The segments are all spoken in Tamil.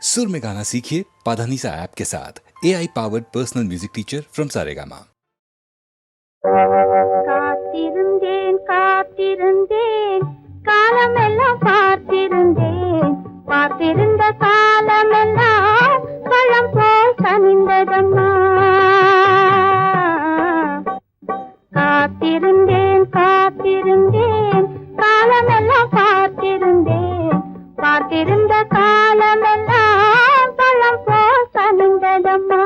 सुर में गाना सीखिए पाधानीसा ऐप के साथ। AI powered personal music teacher from Saregama. காத்திருந்தேன் காத்திருந்தேன் காலமெல்லாம் பார்த்திருந்தேன் பார்த்திருந்த காலமெல்லாம் பழம் போல் கனிந்ததம்மா. காத்திருந்தேன் காத்திருந்தேன் காலமெல்லாம் பார்த்திருந்தேன் பார்த்திருந்த காலமெல்லாம் பழம் போல் கனிந்ததம்மா.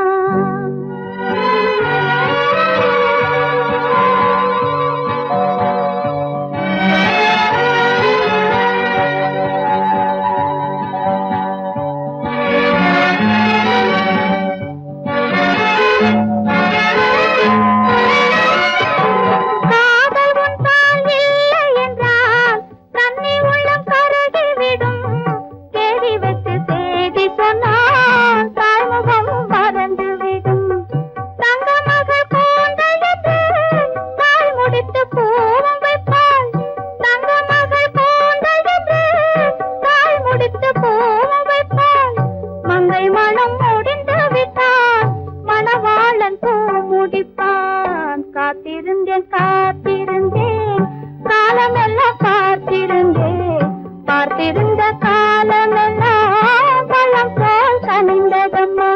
காத்திருந்தேன் காத்திருந்தேன் காலமெல்லாம் பார்த்திருந்தேன் பார்த்திருந்த காலமெல்லாம் பழம் போல் கனிந்ததம்மா.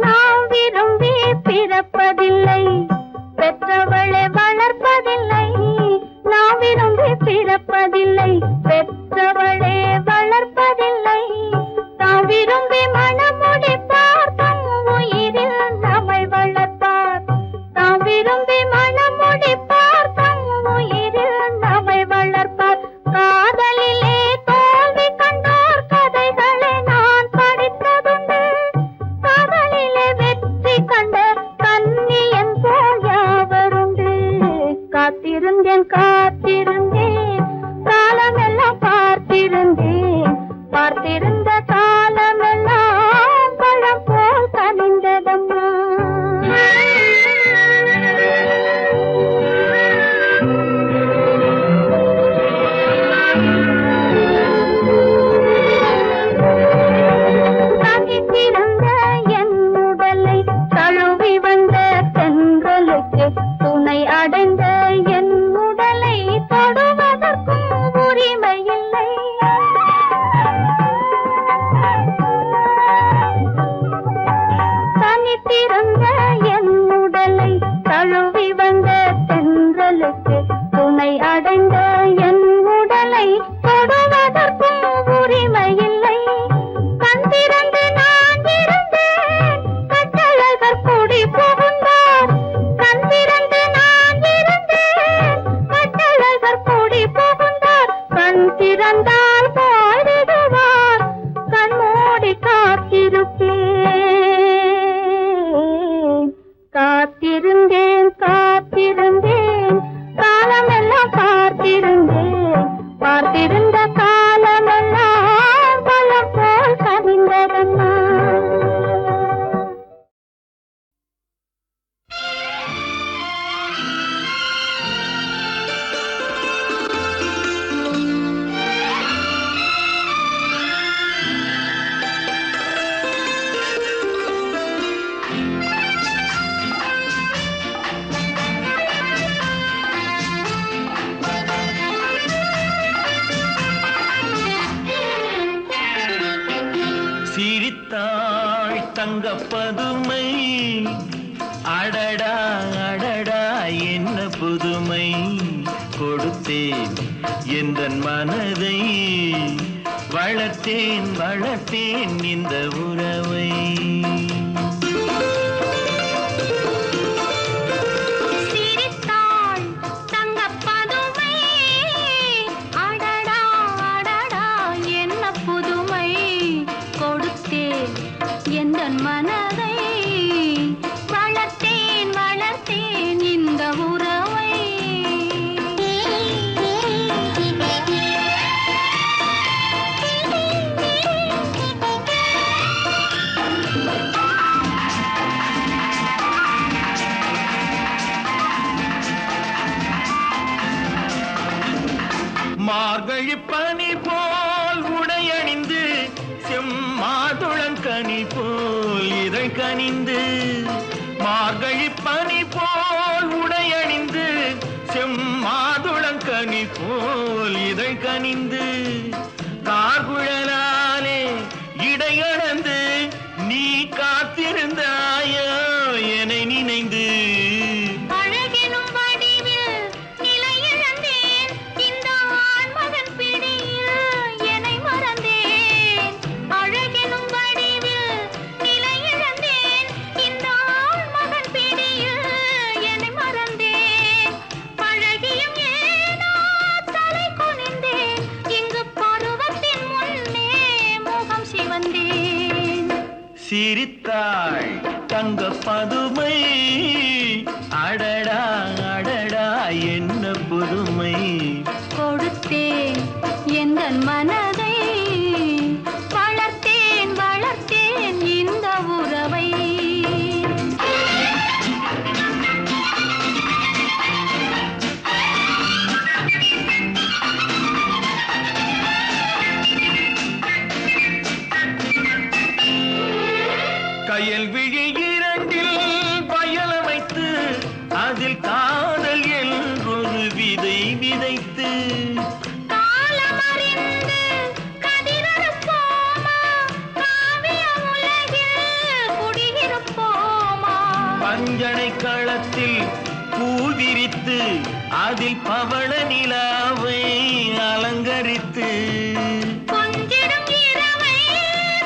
நாம் விரும்பி பிறப்பதில்லை பெற்றவளை வளர்ப்பதில்லை. நாம் விரும்பி பிறப்பதில்லை பெற்றவளே வளர்ப்பதில்லை. தாம் விரும்பி மனமுடிப்பார் தம் உயிரில் நம்மை வளர்ப்பார். தாம் விரும்பி மனமுடிப்பார் தம் உயிரில் நம்மை வளர்ப்பார். காதலிலே தோல்வி கண்டோர் கதைகளை நான் படித்ததுண்டு. காதலிலே வெற்றி கண்ட கன்னியன் போல் யாவருண்டு. காத்திருந்தேன் காத்திருந்தேன் காலமெல்லாம் பார்த்திருந்தேன் பார்த்திருந்த காலமெல்லாம் பழம் போல் கனிந்ததம்மா. தனித்திருந்த என் உடலை தழுவி வந்த தென்றலுக்கு துணை அடைந்த என் உடலை தொடுவதற்கும் உரிமையில்லை. தனித்திருந்த என் உடலை தழுவி வந்த தென்றலுக்கு துணை அடைந்த என் உடலை தொடுவதற்கும் உரிமையில்லை. கண் திறந்து நான் இருந்தேன் கட்டழகர் கூடி புகுந்தார். கண் திறந்து நான் இருந்தேன் கட்டழகர் கூடி புகுந்தார். கண் திறந்தால் போய்விடுவார் கண் மூடி காத்திருப்பேன். காத்திருந்தேன் காத்திருந்தேன் காலமெல்லாம் பார்த்திருந்தேன் பார்த்திருந்த காலமெல்லாம் பழம் போல் கனிந்ததம்மா. சிரித்தாள் தங்கப்பதுமை அடடா அடடா என்ன புதுமை கொடுத்தேன் எந்தன் மனதை வளர்த்தேன் வளர்த்தேன் இந்த உறவை. சிரித்தாள் தங்கப்பதுமை அடடா அடடா என்ன புதுமை கொடுத்தேன் எந்தன் மனதை வளர்த்தேன் வளர்த்தேன் இந்த உறவை. மார்கழி பனி போல் உடையணிந்து செம்மாதுளங்கனி போல் இதை கனிந்து மார்கழி பனி போல் உடையணிந்து செம்மாதுளங்கனி போல் இதை கனிந்து கார்குழலாலே இடையளந்து நீ காத்திருந்தாயோ என்னை நினைந்து அழகெனும் வடிவில் நிலையிழந்தேன் இந்த ஆண்மகன் பிடியில் என்னை மறந்தேன் அழகெனும் வடிவில் நிலையிழந்தேன் இந்த ஆண்மகன் பிடியில் என்னை மறந்தேன் பழகியும் ஏனோ தலை குனிந்தேன் இங்கு பருவத்தின் முன்னே முகம் சிவந்தேன் சிரித்தாள் தங்க பதுமை அடடா அடடா என்ன புதுமை கொடுத்தேன் எந்தன் மனதை வளர்த்தேன் வளர்த்தேன் இந்த உறவை கயல் விழி இரண்டில் பயலமைத்து அதில் காதல் என்றொரு விதை விதைத்து காலமறிந்து கதிரறுப்போமா காவிய உலகில் குடியிருப்போமா பஞ்சனை களத்தில் பூ விரித்து அதில் பவள நிலாவை அலங்கரித்து கொஞ்சிடும் இரவை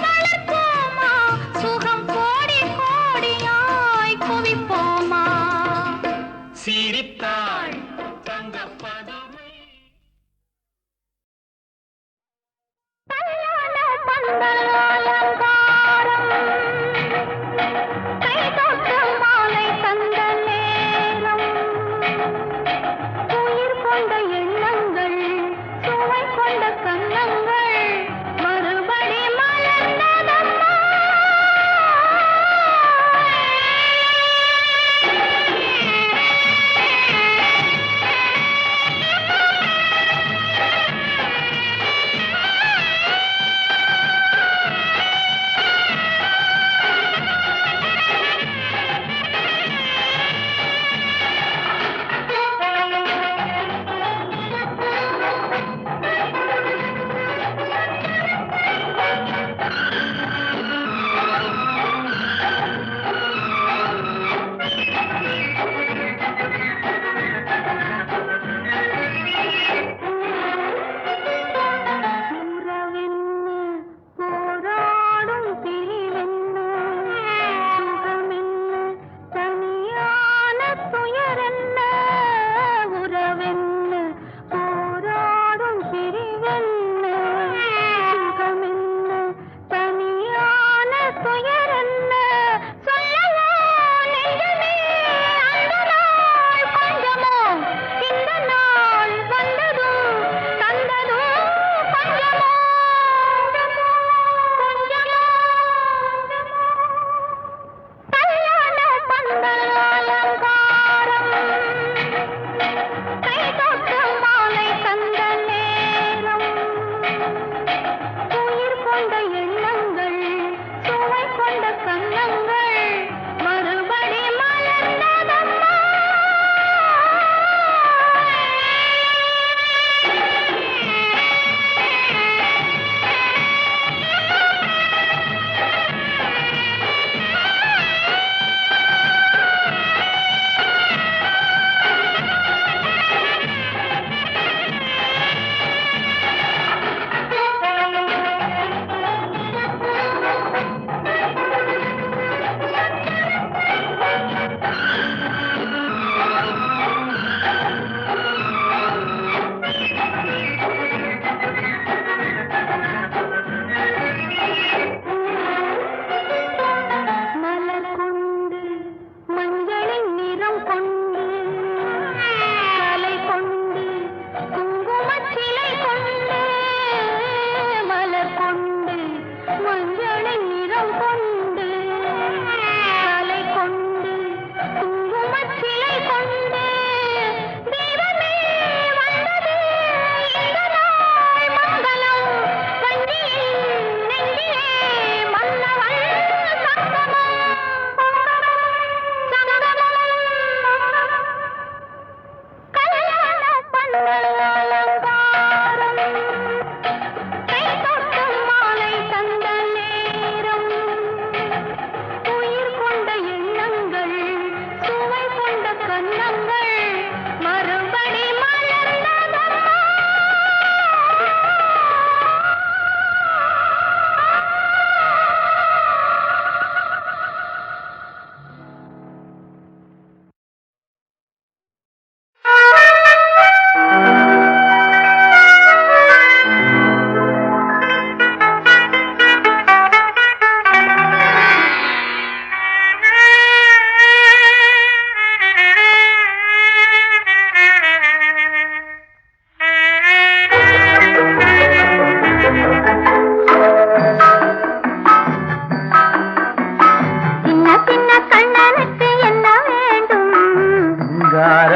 வளர்ப்போமா சுகம் கோடி கோடியாய் குவிப்போமா சிரித்தாள் தங்க பதுமை கல்யாண பந்தல் அலங்காரம் கைதொட்டு மாலை தந்த நேரம் உயிர் கொண்ட எண்ணங்கள் சுவை கொண்ட கண்ணங்கள் மறுபடி மலர்ந்ததம்மா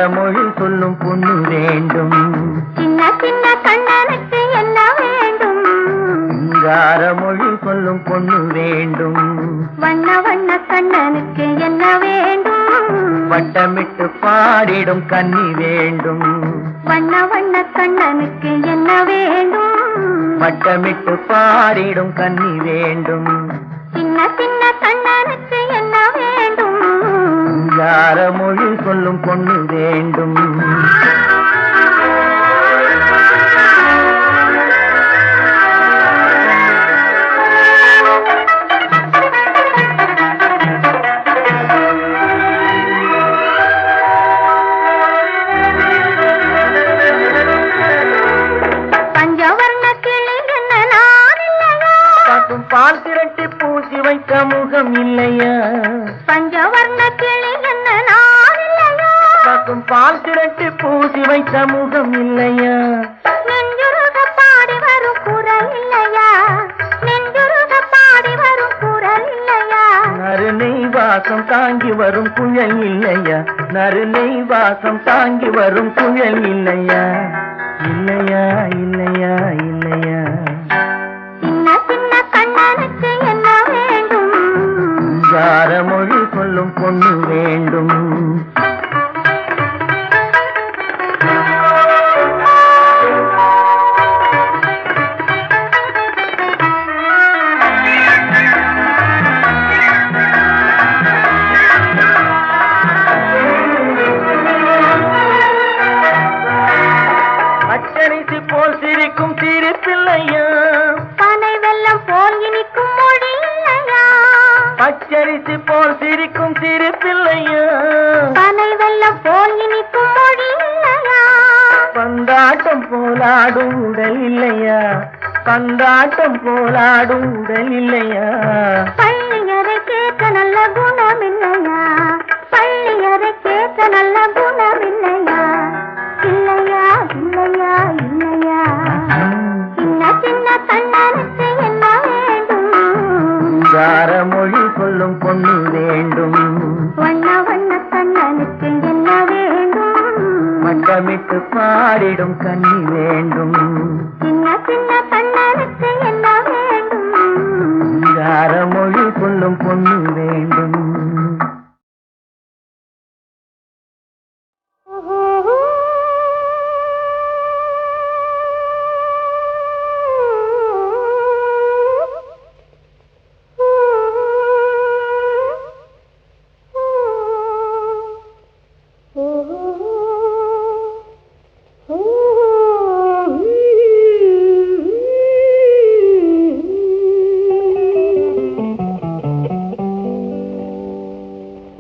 மொழி சொல்லும் பொண்ணு வேண்டும். சின்ன சின்ன கண்ணனுக்கு என்ன வேண்டும்? சிங்கார மொழி சொல்லும் பொண்ணு வேண்டும். வண்ண வண்ண கண்ணனுக்கு என்ன வேண்டும்? வட்டமிட்டு பாடிடும் கன்னி வேண்டும். வண்ண வண்ண கண்ணனுக்கு என்ன வேண்டும்? வட்டமிட்டு பாடிடும் கன்னி வேண்டும். சின்ன சின்ன கண்ணனுக்கு என்ன வேண்டும்? சிங்கார மொழி சொல்லும் பொண்ணு வேண்டும். பஞ்சவர்ண கிளி என்ன நான் இல்லையா? காக்கும் பால் திரட்டி பூசி வைத்த முகம் இல்லையா? பஞ்சவர்ண கிளி என்ன நான் இல்லையா? காக்கும் பால் திரட்டி பூசி வைத்த முகம் இல்லையா? நெஞ்சுருக பாடி வரும் குரல் இல்லையா? நெஞ்சுருக பாடி வரும் குரல் இல்லையா? நறுநை வாசம் தாங்கி வரும் குழல் இல்லையா? நறுநை வாசம் தாங்கி வரும் குழல் இல்லையா? இல்லையா இல்லையா இல்லையா? சின்ன சின்ன கண்ணனுக்கு என்ன வேண்டும்? சிங்கார மொழி சொல்லும் பொண்ணு வேண்டும். பச்சரிசி போல் சிரிக்கும் சிரிப்பில்லையா? பனை வெல்லம் போல் இனிக்கும் மொழி இல்லையா? பச்சரிசி போல் சிரிக்கும் சிரிப்பில்லையா? பனை வெல்லம் போல் இனிக்கும் மொழி இல்லையா? பந்தாட்டம் போலாடும் உடல் இல்லையா? பந்தாட்டம் போலாடும் உடல் இல்லையா? பள்ளியறை கேட்க நல்ல குணம் இல்லையா? பள்ளியறை கேட்க நல்ல குணம் இல்லையா? இல்லையா இல்லையா இல்லையா? சின்ன சின்ன கண்ணனுக்கு என்ன வேண்டும்? சிங்கார மொழி சொல்லும் பொண்ணு வேண்டும். வண்ண வண்ண கண்ணனுக்கு என்ன வேண்டும்? வட்டமிட்டு பாடிடும் கன்னி வேண்டும். சின்ன சின்ன கண்ணனுக்கு என்ன வேண்டும்? சிங்கார மொழி சொல்லும் பொண்ணு வேண்டும்.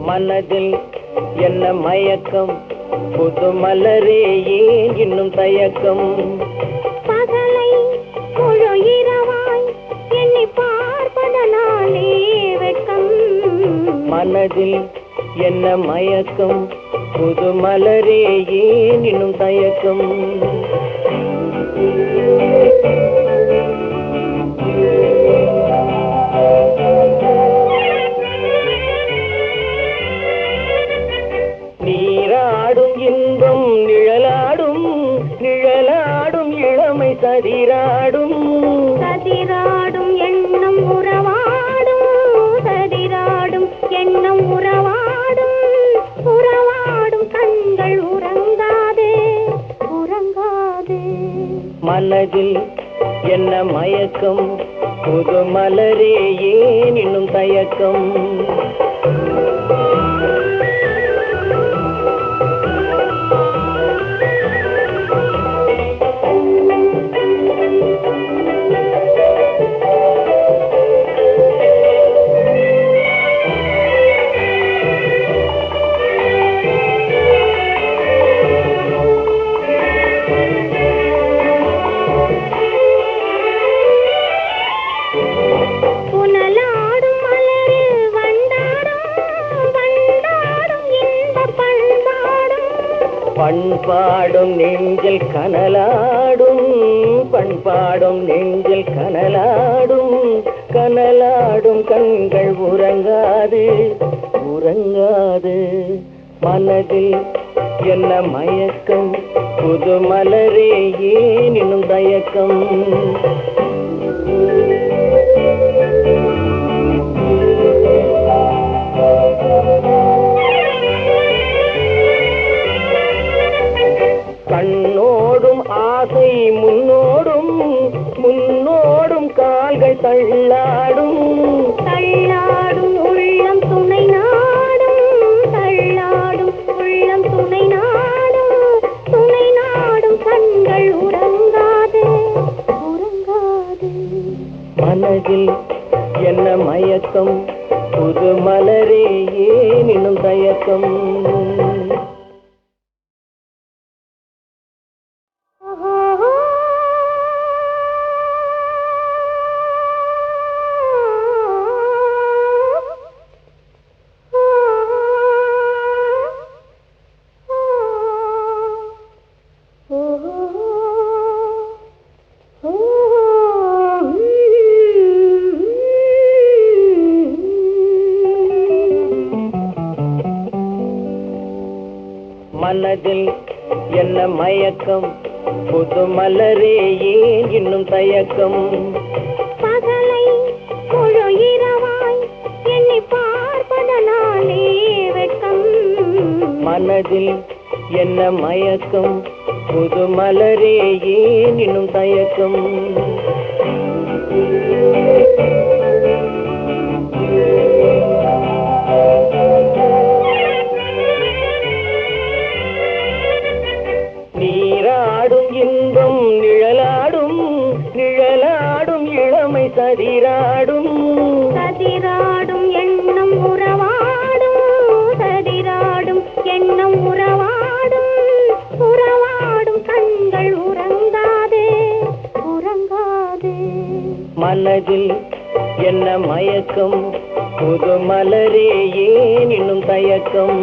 மனதில் என்ன மயக்கம், புது மலரே ஏன் இன்னும் தயக்கம்? பகலை முழு இரவாய் எண்ணி பார்ப்பதனாலே வெட்கம். மனதில் என்ன மயக்கம், புது மலரே ஏன் இன்னும் தயக்கம்? நீராடும் இன்பம் நிழலாடும், நிழலாடும் இளமை சதிராடும். சதிராடும் எண்ணம் உறவாடும், சதிராடும் எண்ணம் உறவாடும். உறவாடும் கண்கள் உறங்காதே உறங்காதே. மனதில் என்ன மயக்கம், புது மலரே ஏன் இன்னும் தயக்கம்? புனலாடும் மலரில் வண்டாடும், வண்டாடும் இன்பப் பண்பாடும். பண்பாடும் நெஞ்சில் கனலாடும், பண்பாடும் நெஞ்சில் கனலாடும். கனலாடும் கண்கள் உறங்காது உறங்காது. மனதில் என்ன மயக்கம் புது மலரே ஏன் இன்னும் தயக்கம் கண்ணோடும் ஆசை முன்னோடும் முன்னோடும் கால்கள் தள்ளாடும் தள்ளாடும் உள்ளம் துணை நாடும் தள்ளாடும் உள்ளம் துணை நாடும் கண்கள் உறங்காது உறங்காது மனதில் என்ன மயக்கம் புது மலரே ஏன் இன்னும் தயக்கம் மனதில் என்ன மயக்கம் புது மலரே ஏன் இன்னும் தயக்கம் பகலை முழு இரவாய் எண்ணி பார்ப்பதனாலே வெட்கம் மனதில் என்ன மயக்கம் புது மலரே ஏன் இன்னும் தயக்கம் நீராடும் இன்பம் நிழலாடும் நிழலாடும் இளமை சதிராடும் சதிராடும் எண்ணம் உறவாடும் சதிராடும் எண்ணம் உறவாடும் உறவாடும் கண்கள் உறங்காதே உறங்காதே மனதில் என்ன மயக்கம் புது மலரே ஏன் இன்னும் தயக்கம்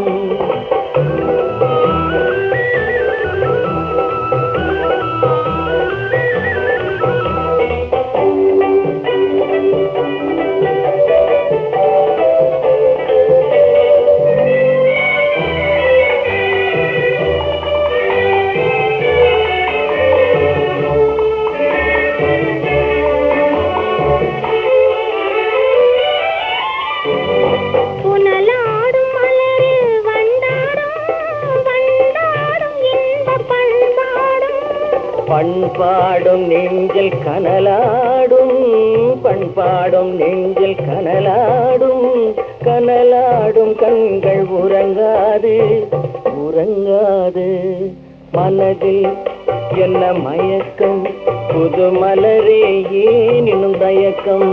புனலாடும் மலரில் வண்டாடும் வண்டாடும் இன்பப் பண்பாடும் பண்பாடும் நெஞ்சில் கனலாடும் பண்பாடும் நெஞ்சில் கனலாடும் கனலாடும் கண்கள் உறங்காது உறங்காது மனதில் என்ன மயக்கம் புது மலரே ஏன் இன்னும் தயக்கம்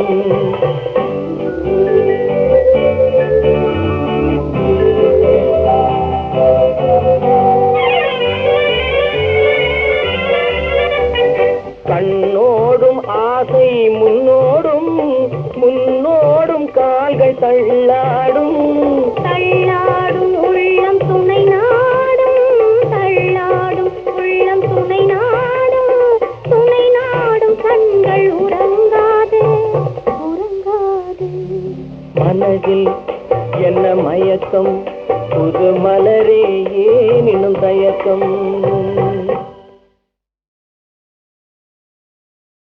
கண்ணோடும் ஆசை முன்னோடும் முன்னோடும் கால்கள் தள்ளாடும் தள்ளாடும் உள்ளம் துணை நாடும் தள்ளாடும் உள்ளம் துணை நாடும் கண்கள் உறங்காது உறங்காது மனதில் என்ன மயக்கம் புது மலரே ஏன் இன்னும் தயக்கம்